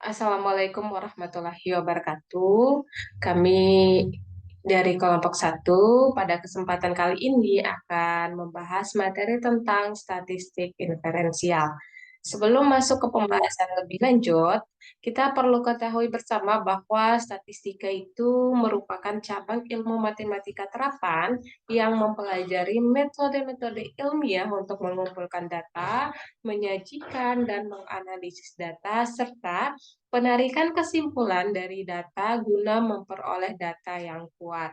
Assalamualaikum warahmatullahi wabarakatuh. Kami dari kelompok satu pada kesempatan kali ini akan membahas materi tentang statistik inferensial. Sebelum masuk ke pembahasan lebih lanjut, kita perlu ketahui bersama bahwa statistika itu merupakan cabang ilmu matematika terapan yang mempelajari metode-metode ilmiah untuk mengumpulkan data, menyajikan dan menganalisis data, serta penarikan kesimpulan dari data guna memperoleh data yang kuat.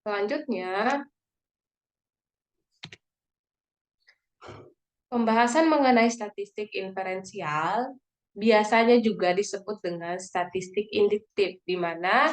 Selanjutnya, pembahasan mengenai statistik inferensial biasanya juga disebut dengan statistik induktif, di mana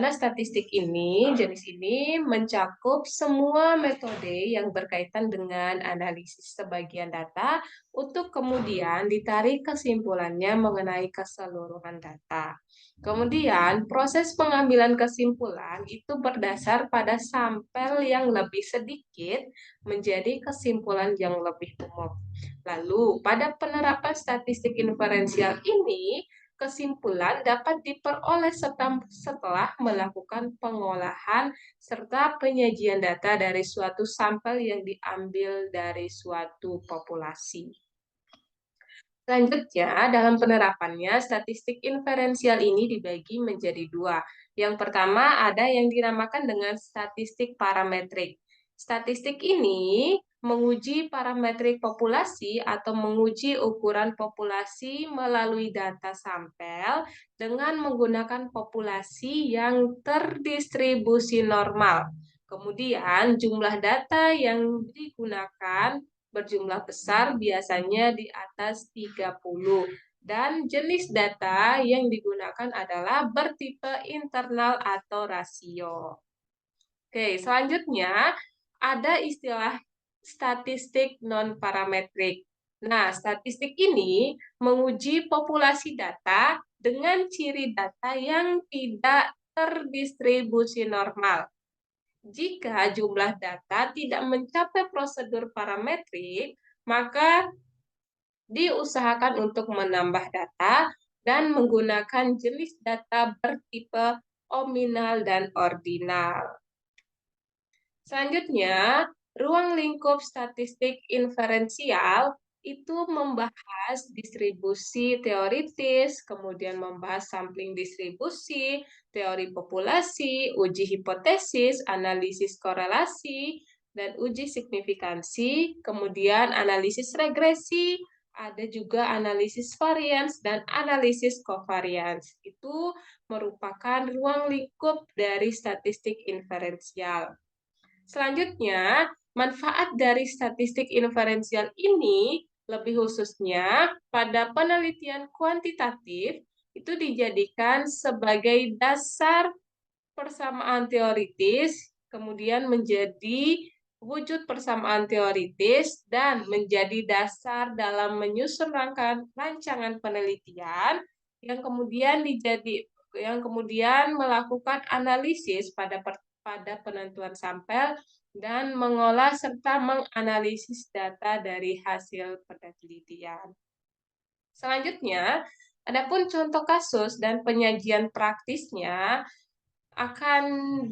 statistik ini, jenis ini mencakup semua metode yang berkaitan dengan analisis sebagian data untuk kemudian ditarik kesimpulannya mengenai keseluruhan data. Kemudian, proses pengambilan kesimpulan itu berdasar pada sampel yang lebih sedikit menjadi kesimpulan yang lebih umum. Lalu, pada penerapan statistik inferensial ini, kesimpulan dapat diperoleh setelah melakukan pengolahan serta penyajian data dari suatu sampel yang diambil dari suatu populasi. Selanjutnya, dalam penerapannya, statistik inferensial ini dibagi menjadi dua. Yang pertama ada yang dinamakan dengan statistik parametrik. Statistik ini menguji parametrik populasi atau menguji ukuran populasi melalui data sampel dengan menggunakan populasi yang terdistribusi normal. Kemudian, jumlah data yang digunakan berjumlah besar, biasanya di atas 30. Dan jenis data yang digunakan adalah bertipe internal atau rasio. Oke, selanjutnya ada istilah statistik non-parametrik. Nah, statistik ini menguji populasi data dengan ciri data yang tidak terdistribusi normal. Jika jumlah data tidak mencapai prosedur parametrik, maka diusahakan untuk menambah data dan menggunakan jenis data bertipe nominal dan ordinal. Selanjutnya, ruang lingkup statistik inferensial itu membahas distribusi teoritis, kemudian membahas sampling distribusi, teori populasi, uji hipotesis, analisis korelasi, dan uji signifikansi, kemudian analisis regresi, ada juga analisis varians dan analisis covariance. Itu merupakan ruang lingkup dari statistik inferensial. Selanjutnya, manfaat dari statistik inferensial ini lebih khususnya pada penelitian kuantitatif itu dijadikan sebagai dasar persamaan teoritis, kemudian menjadi wujud persamaan teoritis dan menjadi dasar dalam menyusun rancangan penelitian yang kemudian melakukan analisis pada penentuan sampel dan mengolah serta menganalisis data dari hasil penelitian. Selanjutnya, adapun contoh kasus dan penyajian praktisnya akan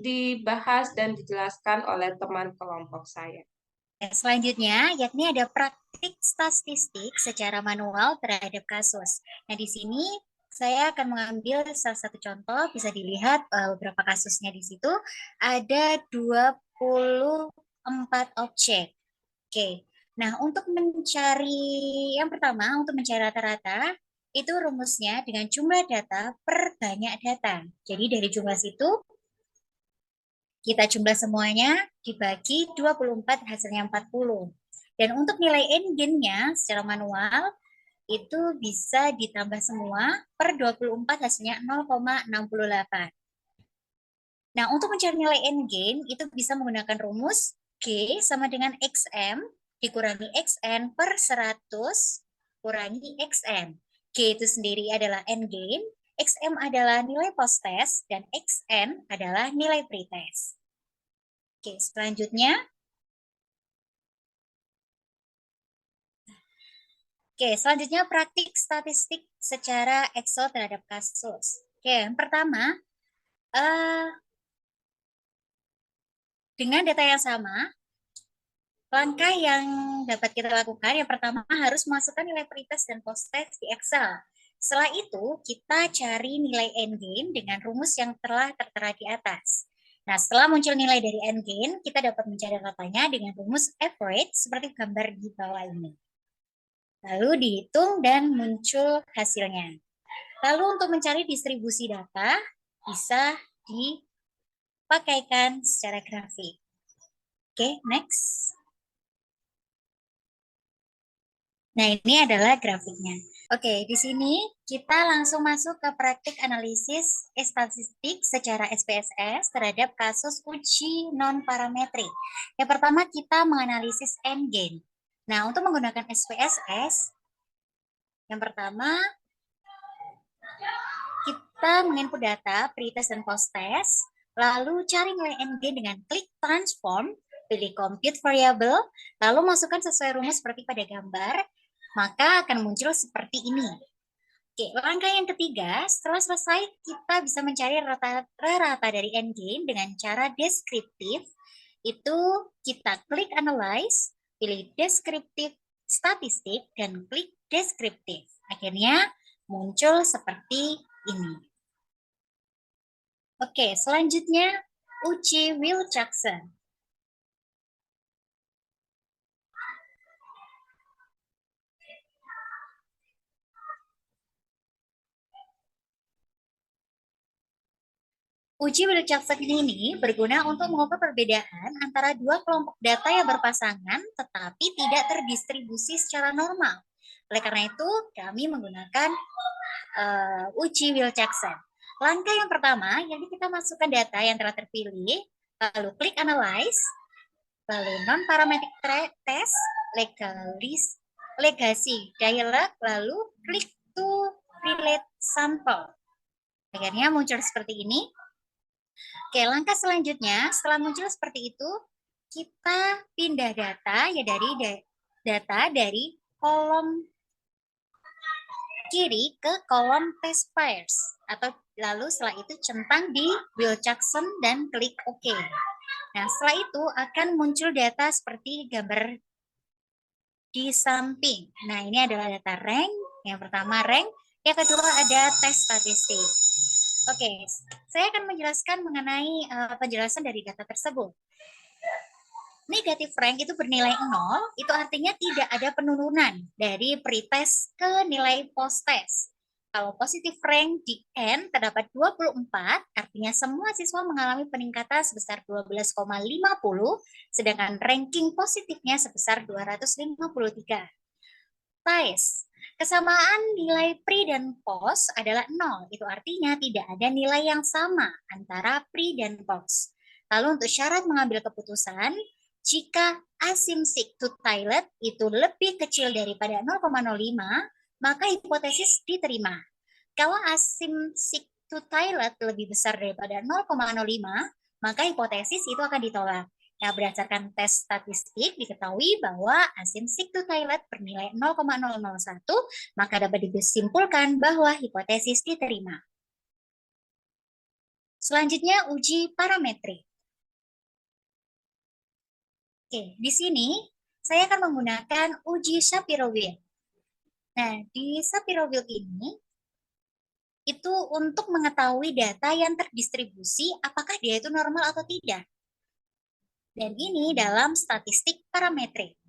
dibahas dan dijelaskan oleh teman kelompok saya. Selanjutnya, yakni ada praktik statistik secara manual terhadap kasus. Nah, di sini saya akan mengambil salah satu contoh, bisa dilihat beberapa kasusnya di situ. Ada 24 objek. Oke, nah untuk mencari, yang pertama untuk mencari rata-rata, itu rumusnya dengan jumlah data per banyak data. Jadi dari jumlah situ, kita jumlah semuanya dibagi 24 hasilnya 40. Dan untuk nilai endgame-nya secara manual itu bisa ditambah semua per 24 hasilnya 0,68. Nah, untuk mencari nilai endgame itu bisa menggunakan rumus G sama dengan XM dikurangi XN per 100 kurangi XN. G itu sendiri adalah endgame, XM adalah nilai post-test, dan XN adalah nilai pretest. Oke, selanjutnya. Oke, selanjutnya praktik statistik secara Excel terhadap kasus. Oke, yang pertama, dengan data yang sama, langkah yang dapat kita lakukan, yang pertama harus masukkan nilai pretest dan post-test di Excel. Setelah itu, kita cari nilai endgain dengan rumus yang telah tertera di atas. Nah, setelah muncul nilai dari endgain, kita dapat mencari ratanya dengan rumus average seperti gambar di bawah ini. Lalu dihitung dan muncul hasilnya. Lalu untuk mencari distribusi data, bisa dipakaikan secara grafik. Oke, next. Nah, ini adalah grafiknya. Oke, di sini kita langsung masuk ke praktik analisis statistik secara SPSS terhadap kasus uji non-parametrik. Yang pertama, kita menganalisis endgain. Nah, untuk menggunakan SPSS, yang pertama, kita menginput data, pretest dan post-test, lalu cari nilai endgain dengan klik transform, pilih compute variable, lalu masukkan sesuai rumus seperti pada gambar, maka akan muncul seperti ini. Oke, langkah yang ketiga, setelah selesai kita bisa mencari rata dari endgain dengan cara deskriptif. Itu kita klik analyze, pilih deskriptif statistik, dan klik deskriptif. Akhirnya muncul seperti ini. Oke, selanjutnya uji Wilcoxon. Uji Wilcoxon ini berguna untuk mengukur perbedaan antara dua kelompok data yang berpasangan tetapi tidak terdistribusi secara normal. Oleh karena itu, kami menggunakan uji Wilcoxon. Langkah yang pertama, jadi kita masukkan data yang telah terpilih, lalu klik Analyze, lalu Non-Parametric Test, Legacy Dialog, lalu klik to Relate Sample. Akhirnya muncul seperti ini. Oke, langkah selanjutnya setelah muncul seperti itu, kita pindah data ya dari kolom kiri ke kolom test pairs, atau lalu setelah itu centang di Wilcoxon dan klik OK. Nah, setelah itu akan muncul data seperti gambar di samping. Nah, ini adalah data rank. Yang pertama rank, yang kedua ada tes statistik. Oke, saya akan menjelaskan mengenai penjelasan dari data tersebut. Negatif rank itu bernilai 0, itu artinya tidak ada penurunan dari pretest ke nilai post-test. Kalau positif rank di N terdapat 24, artinya semua siswa mengalami peningkatan sebesar 12,50, sedangkan ranking positifnya sebesar 253. Ties. Kesamaan nilai pre dan post adalah 0. Itu artinya tidak ada nilai yang sama antara pre dan post. Lalu untuk syarat mengambil keputusan, jika asymptotic to Toilet itu lebih kecil daripada 0,05, maka hipotesis diterima. Kalau asymptotic to Toilet lebih besar daripada 0,05, maka hipotesis itu akan ditolak. Ya, berdasarkan tes statistik diketahui bahwa asymptotic to Toilet bernilai 0,001, maka dapat disimpulkan bahwa hipotesis diterima. Selanjutnya uji parametrik. Oke, di sini saya akan menggunakan uji Shapiro-Wilk. Nah, di Shapiro-Wilk ini itu untuk mengetahui data yang terdistribusi apakah dia itu normal atau tidak. Dan ini dalam statistik parametrik.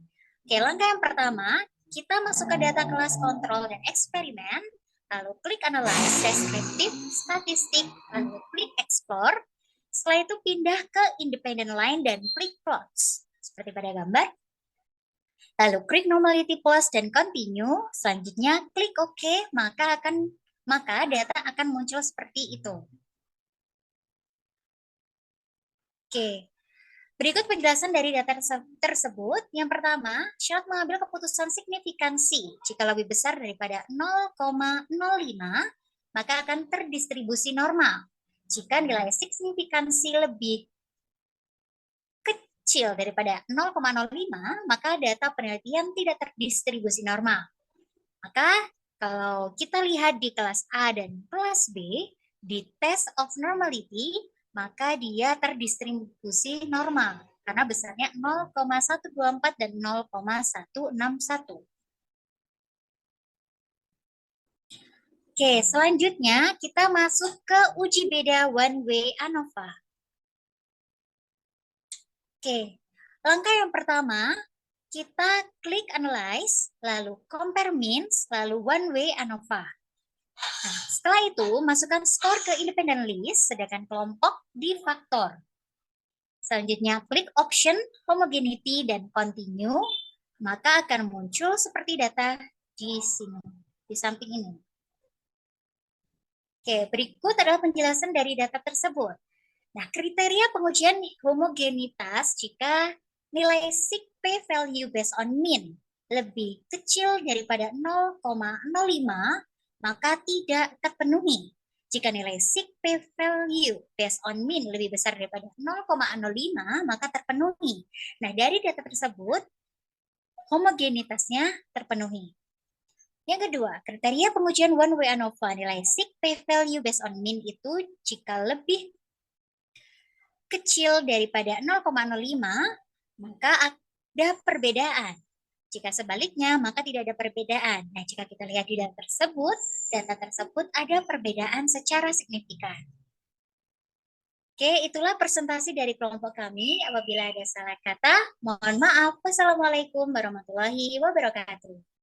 Oke, langkah yang pertama, kita masukkan data kelas kontrol dan eksperimen, lalu klik Analyze, Descriptive, Statistik, lalu klik Explore. Setelah itu pindah ke Independent Line dan klik Plots, seperti pada gambar. Lalu klik Normality Plus dan Continue. Selanjutnya klik OK, maka data akan muncul seperti itu. Oke. Berikut penjelasan dari data tersebut. Yang pertama, syarat mengambil keputusan signifikansi. Jika lebih besar daripada 0,05, maka akan terdistribusi normal. Jika nilai signifikansi lebih kecil daripada 0,05, maka data penelitian tidak terdistribusi normal. Maka kalau kita lihat di kelas A dan kelas B, di test of normality, maka dia terdistribusi normal karena besarnya 0,124 dan 0,161. Oke, selanjutnya kita masuk ke uji beda one way ANOVA. Oke, langkah yang pertama, kita klik analyze, lalu compare means, lalu one way ANOVA. Nah, setelah itu, masukkan skor ke independent list, sedangkan kelompok di faktor. Selanjutnya, klik option, homogeneity, dan continue, maka akan muncul seperti data di sini, di samping ini. Oke, berikut adalah penjelasan dari data tersebut. Nah, kriteria pengujian homogenitas jika nilai sig p-value based on mean lebih kecil daripada 0,05, maka tidak terpenuhi. Jika nilai sig p-value based on mean lebih besar daripada 0,05, maka terpenuhi. Nah, dari data tersebut, homogenitasnya terpenuhi. Yang kedua, kriteria pengujian one way ANOVA nilai sig p-value based on mean itu jika lebih kecil daripada 0,05, maka ada perbedaan. Jika sebaliknya, maka tidak ada perbedaan. Nah, jika kita lihat di data tersebut ada perbedaan secara signifikan. Oke, itulah presentasi dari kelompok kami. Apabila ada salah kata, mohon maaf. Wassalamualaikum warahmatullahi wabarakatuh.